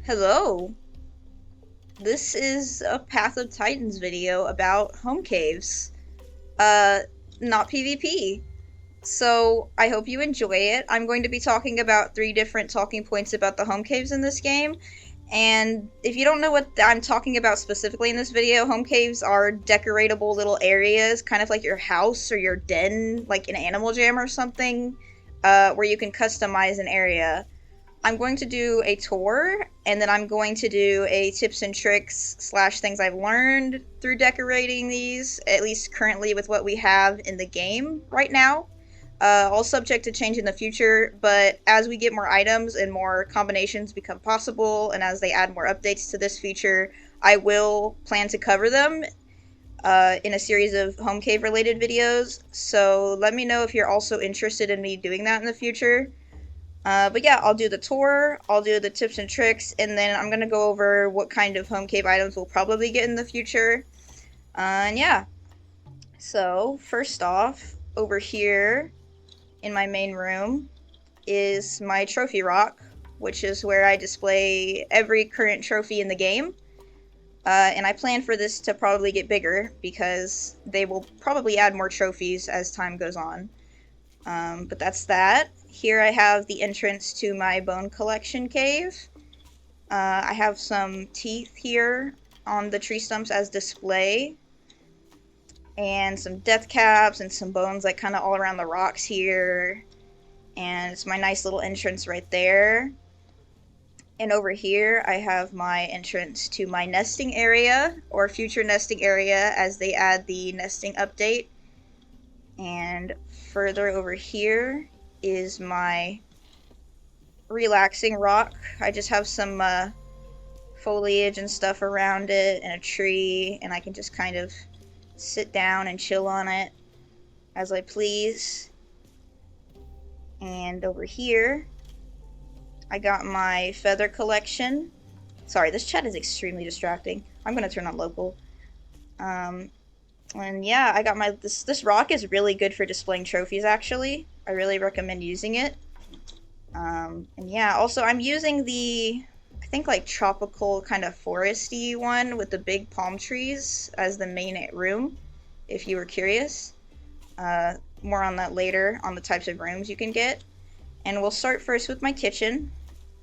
Hello, this is a Path of Titans video about home caves. Uh, not PvP. So, I hope you enjoy it. I'm going to be talking about 3 different talking points about the home caves in this game. And if you don't know what I'm talking about specifically in this video, home caves are decoratable little areas, kind of like your house or your den, like an Animal Jam or something, where you can customize an area. I'm going to do a tour, and then I'm going to do a tips and tricks slash things I've learned through decorating these, at least currently with what we have in the game right now. All subject to change in the future, but as we get more items and more combinations become possible, and as they add more updates to this feature, I will plan to cover them in a series of home cave related videos. So let me know if you're also interested in me doing that in the future. But yeah, I'll do the tour, I'll do the tips and tricks, and then I'm gonna go over what kind of home cave items we'll probably get in the future. And yeah, so first off, over here in my main room is my trophy rock, which is where I display every current trophy in the game. And I plan for this to probably get bigger because they will probably add more trophies as time goes on. But that's that. Here I have the entrance to my bone collection cave. I have some teeth here on the tree stumps as display, and some death caps and some bones like kind of all around the rocks here. And it's my nice little entrance right there. And over here I have my entrance to my nesting area, or future nesting area as they add the nesting update. And further over here is my relaxing rock. I just have some foliage and stuff around it and a tree, and I can just kind of sit down and chill on it as I please. And over here I got my feather collection. Sorry, this chat is extremely distracting. I'm gonna turn on local. And yeah, I got my this rock is really good for displaying trophies actually. I really recommend using it. And yeah, also I'm using the I think like tropical kind of foresty one with the big palm trees as the main room, if you were curious. More on that later on the types of rooms you can get. And we'll start first with my kitchen,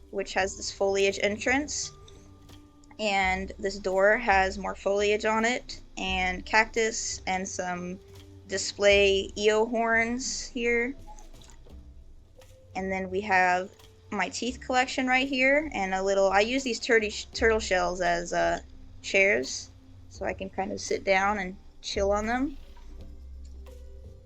which has this foliage entrance. And this door has more foliage on it, and cactus, and some display eo horns here. And then we have my teeth collection right here, and a little, I use these turtle shells as chairs, so I can kind of sit down and chill on them.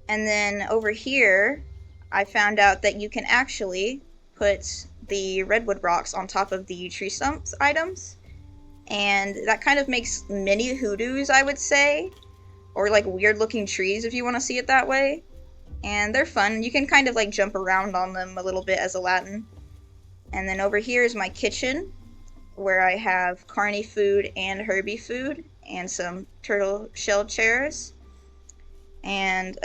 And then over here, I found out that you can actually put the redwood rocks on top of the tree stumps items. And that kind of makes mini hoodoos, I would say, or like weird looking trees if you want to see it that way. And they're fun. You can kind of like jump around on them a little bit as a Latin. And then over here is my kitchen, where I have carny food and herby food and some turtle shell chairs. And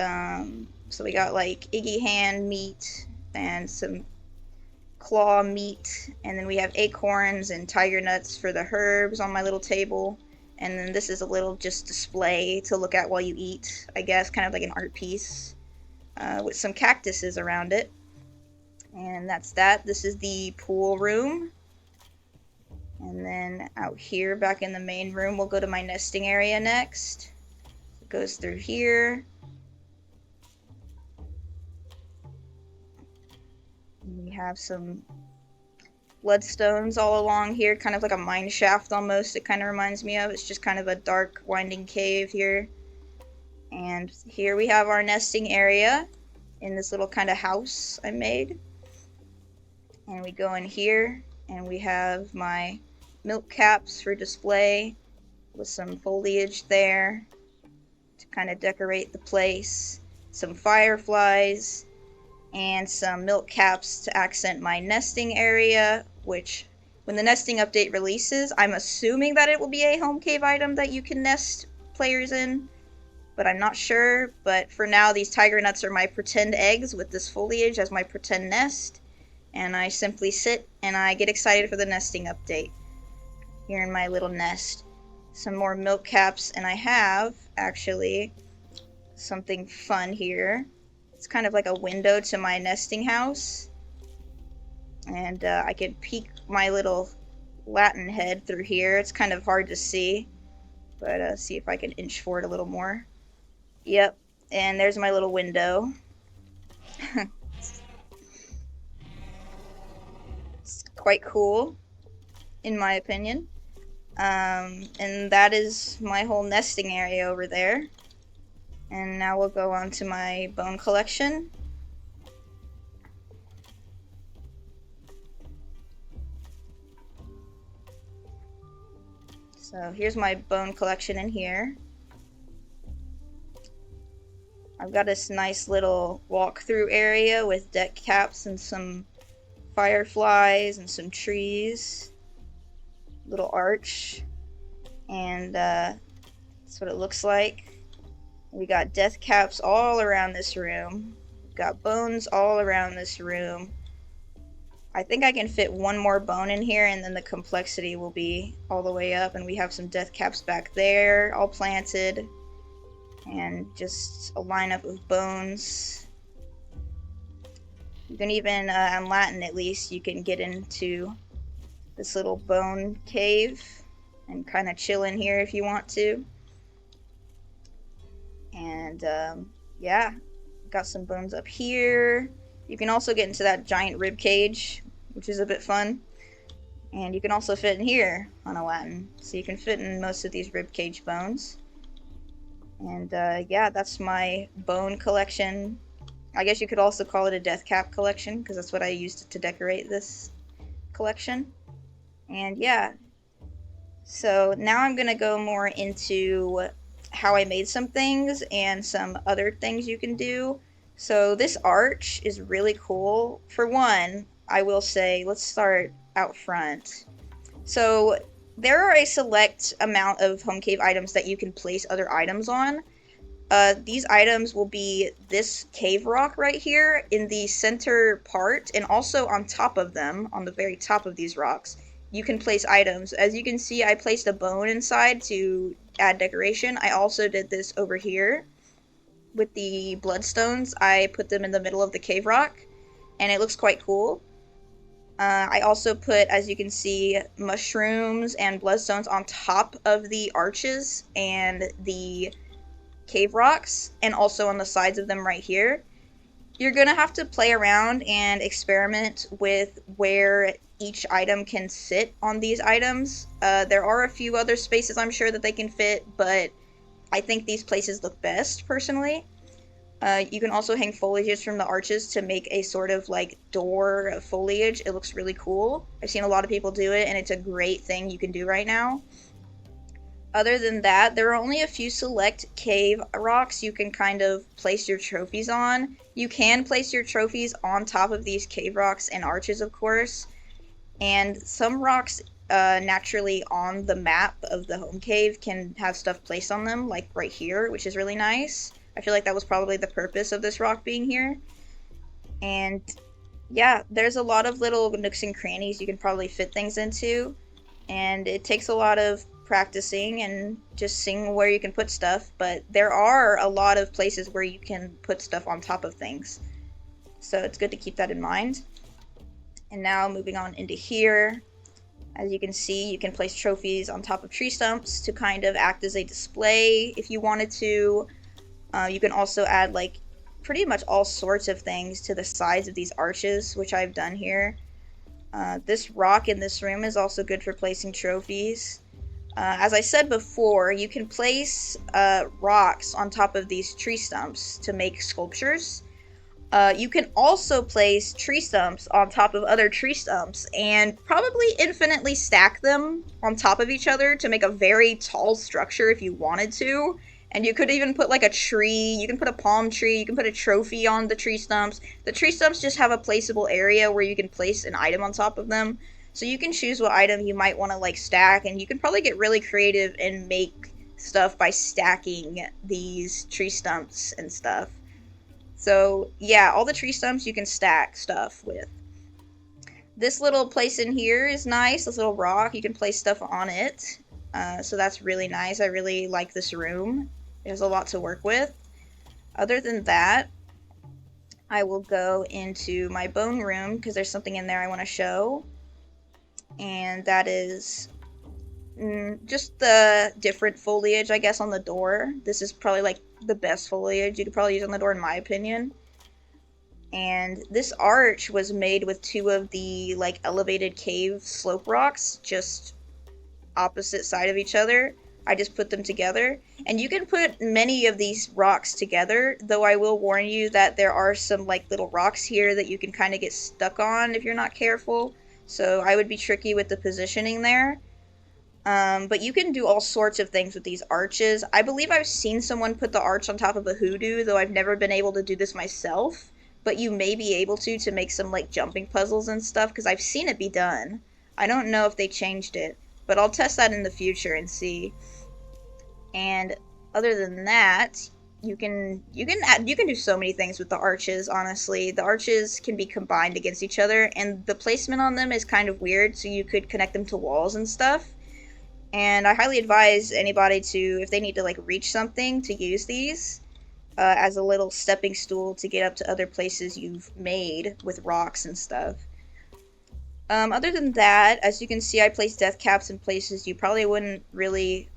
so we got like Iggy hand meat and some claw meat, and then we have acorns and tiger nuts for the herbs on my little table. And then this is a little just display to look at while you eat, I guess, kind of like an art piece, with some cactuses around it. And that's that. This is the pool room. And then out here back in the main room, we'll go to my nesting area next. It goes through here. We have some bloodstones all along here, kind of like a mine shaft almost, it kind of reminds me of. It's just kind of a dark, winding cave here. And here we have our nesting area in this little kind of house I made. And we go in here, and we have my milk caps for display with some foliage there to kind of decorate the place. Some fireflies, and some milk caps to accent my nesting area, which when the nesting update releases, I'm assuming that it will be a home cave item that you can nest players in, but I'm not sure. But for now, these tiger nuts are my pretend eggs with this foliage as my pretend nest, and I simply sit and I get excited for the nesting update. here in my little nest. Some more milk caps, and I have, actually, something fun here. It's kind of like a window to my nesting house. And I can peek my little Latin head through here. It's kind of hard to see, but see if I can inch forward a little more. Yep, and there's my little window. It's quite cool, in my opinion. And that is my whole nesting area over there. And now we'll go on to my bone collection. So here's my bone collection in here. I've got this nice little walk-through area with deck caps and some fireflies and some trees. Little arch. And that's what it looks like. We got death caps all around this room. We've got bones all around this room. I think I can fit one more bone in here and then the complexity will be all the way up, and we have some death caps back there all planted, and just a lineup of bones. You can even, in Latin at least, you can get into this little bone cave and kind of chill in here if you want to. And yeah, got some bones up here. You can also get into that giant rib cage, which is a bit fun. And you can also fit in here on a Latin. So you can fit in most of these rib cage bones. And yeah, that's my bone collection. I guess you could also call it a death cap collection, because that's what I used to decorate this collection. And yeah, so now I'm going to go more into how I made some things and some other things you can do. So this arch is really cool. For one, I will say, let's start out front. So there are a select amount of Homecave items that you can place other items on. These items will be this cave rock right here in the center part, and also on top of them, on the very top of these rocks, you can place items. As you can see, I placed a bone inside to add decoration. I also did this over here with the bloodstones. I put them in the middle of the cave rock, and it looks quite cool. I also put, as you can see, mushrooms and bloodstones on top of the arches and the cave rocks, and also on the sides of them right here. You're gonna have to play around and experiment with where each item can sit on these items. There are a few other spaces I'm sure that they can fit, but I think these places look best, personally. You can also hang foliages from the arches to make a sort of like door foliage. It looks really cool. I've seen a lot of people do it, and it's a great thing you can do right now. Other than that, there are only a few select cave rocks you can kind of place your trophies on. You can place your trophies on top of these cave rocks and arches, of course. And some rocks naturally on the map of the home cave can have stuff placed on them, like right here, which is really nice. I feel like that was probably the purpose of this rock being here. And yeah, there's a lot of little nooks and crannies you can probably fit things into. And it takes a lot of practicing and just seeing where you can put stuff, but there are a lot of places where you can put stuff on top of things. So it's good to keep that in mind. And now moving on into here, as you can see, you can place trophies on top of tree stumps to kind of act as a display if you wanted to. You can also add like pretty much all sorts of things to the sides of these arches, which I've done here. This rock in this room is also good for placing trophies. As I said before, you can place rocks on top of these tree stumps to make sculptures. You can also place tree stumps on top of other tree stumps and probably infinitely stack them on top of each other to make a very tall structure if you wanted to. And you could even put like a tree, you can put a palm tree, you can put a trophy on the tree stumps. The tree stumps just have a placeable area where you can place an item on top of them. So you can choose what item you might want to like stack, and you can probably get really creative and make stuff by stacking these tree stumps and stuff. So yeah, all the tree stumps you can stack stuff with. This little place in here is nice. This little rock, you can place stuff on it. So that's really nice. I really like this room. There's a lot to work with. Other than that, I will go into my bone room because there's something in there I want to show. And that is just the different foliage, I guess, on the door. This is probably like the best foliage you could probably use on the door in my opinion. And this arch was made with two of the like elevated cave slope rocks, just opposite side of each other. I just put them together. And you can put many of these rocks together, though I will warn you that there are some like little rocks here that you can kind of get stuck on if you're not careful. So I would be tricky with the positioning there. But you can do all sorts of things with these arches. I believe I've seen someone put the arch on top of a hoodoo, though I've never been able to do this myself. But you may be able to make some like jumping puzzles and stuff, because I've seen it be done. I don't know if they changed it, but I'll test that in the future and see. And other than that, you can do so many things with the arches, honestly. The arches can be combined against each other, and the placement on them is kind of weird, so you could connect them to walls and stuff. And I highly advise anybody to, if they need to like reach something, to use these as a little stepping stool to get up to other places you've made with rocks and stuff. Other than that, as you can see, I placed death caps in places you probably wouldn't really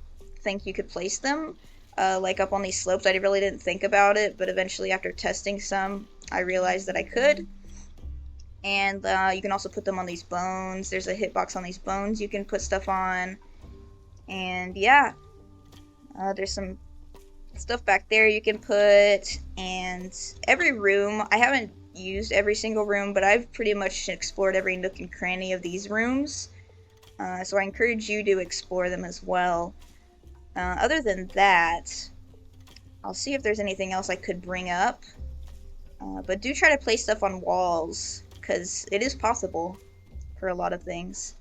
think you could place them. Like up on these slopes, I really didn't think about it, but eventually after testing some, I realized that I could. And you can also put them on these bones. There's a hitbox on these bones you can put stuff on. And yeah, there's some stuff back there you can put, and every room, I haven't used every single room, but I've pretty much explored every nook and cranny of these rooms, so I encourage you to explore them as well. Other than that, I'll see if there's anything else I could bring up, but do try to place stuff on walls, because it is possible for a lot of things.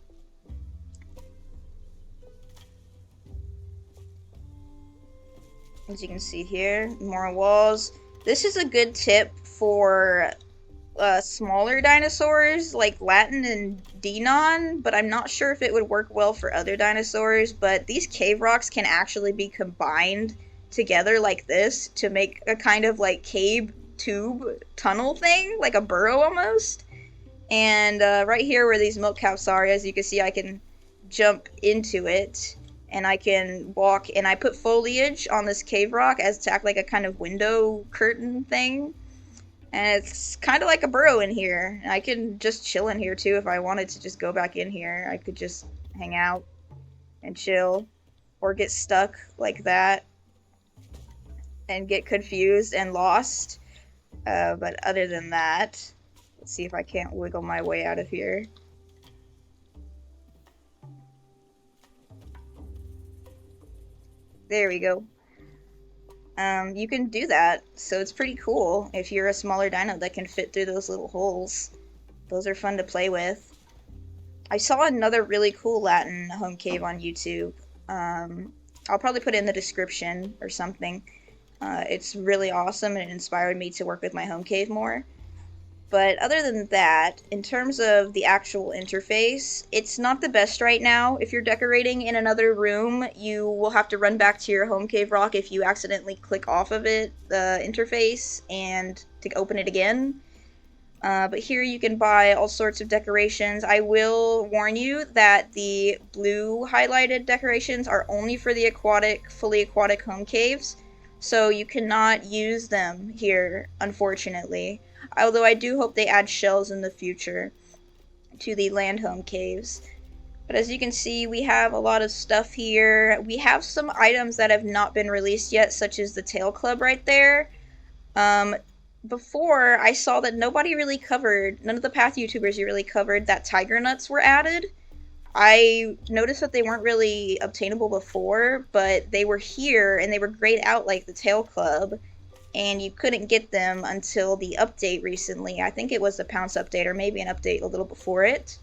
As you can see here, more walls. This is a good tip for smaller dinosaurs like Latin and Dinon, but I'm not sure if it would work well for other dinosaurs. But these cave rocks can actually be combined together like this to make a kind of like cave tube tunnel thing, like a burrow almost. And right here where these milk caps are, as you can see, I can jump into it. And I can walk, and I put foliage on this cave rock as to act like a kind of window curtain thing. And it's kind of like a burrow in here. I can just chill in here too if I wanted to just go back in here. I could just hang out and chill, or get stuck like that and get confused and lost. But other than that, let's see if I can't wiggle my way out of here. There we go. You can do that, so it's pretty cool if you're a smaller dino that can fit through those little holes. Those are fun to play with. I saw another really cool Latin Homecave on YouTube. I'll probably put it in the description or something. It's really awesome, and it inspired me to work with my Homecave more. But other than that, in terms of the actual interface, it's not the best right now. If you're decorating in another room, you will have to run back to your Homecave rock if you accidentally click off of it, the interface, and to open it again. But here you can buy all sorts of decorations. I will warn you that the blue highlighted decorations are only for the aquatic, fully aquatic Homecaves, so you cannot use them here, unfortunately. Although I do hope they add shells in the future to the land home caves. But as you can see, we have a lot of stuff here. We have some items that have not been released yet, such as the tail club right there. Before, I saw that nobody really covered, none of the Path YouTubers really covered that tiger nuts were added. I noticed that they weren't really obtainable before, but they were here, and they were grayed out like the tail club. And you couldn't get them until the update recently. I think it was the Pounce update, or maybe an update a little before it.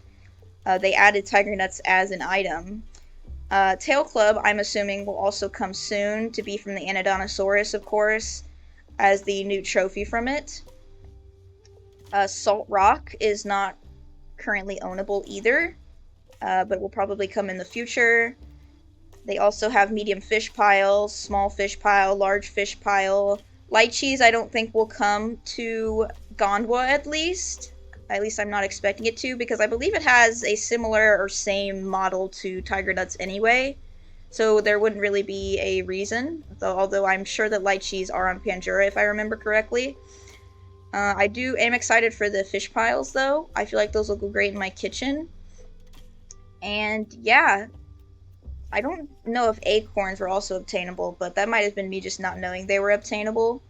They added tiger nuts as an item. Tail Club, I'm assuming, will also come soon, to be from the Anodontosaurus, of course, as the new trophy from it. Salt Rock is not currently ownable either, but will probably come in the future. They also have medium fish pile, small fish pile, large fish pile. Lychees I don't think will come to Gondwa at least. At least I'm not expecting it to, because I believe it has a similar or same model to Tiger Nuts anyway. So there wouldn't really be a reason, although I'm sure that lychees are on Pandora if I remember correctly. I am excited for the fish piles though. I feel like those will go great in my kitchen. And yeah, I don't know if acorns were also obtainable, but that might have been me just not knowing they were obtainable.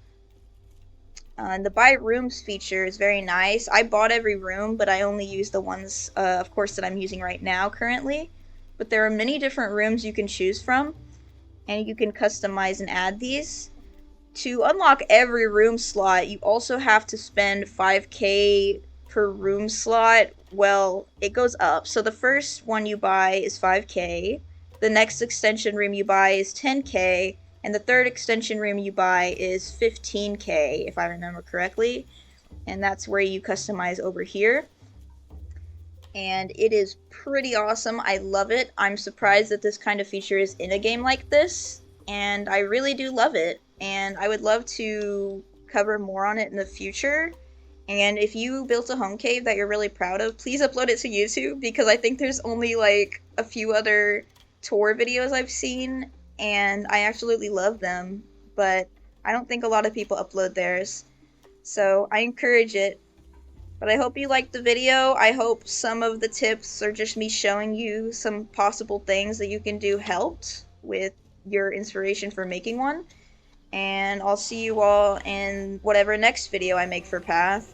And the buy rooms feature is very nice. I bought every room, but I only use the ones, of course, that I'm using right now currently. But there are many different rooms you can choose from, and you can customize and add these. To unlock every room slot, you also have to spend 5k per room slot. Well, it goes up. So the first one you buy is 5k, the next extension room you buy is 10k, and the third extension room you buy is 15k, if I remember correctly. And that's where you customize over here. And it is pretty awesome. I love it. I'm surprised that this kind of feature is in a game like this, and I really do love it. And I would love to cover more on it in the future. And if you built a home cave that you're really proud of, please upload it to YouTube, because I think there's only like a few other tour videos I've seen, and I absolutely love them, but I don't think a lot of people upload theirs. So I encourage it. But I hope you liked the video. I hope some of the tips or just me showing you some possible things that you can do helped with your inspiration for making one. And I'll see you all in whatever next video I make for Path.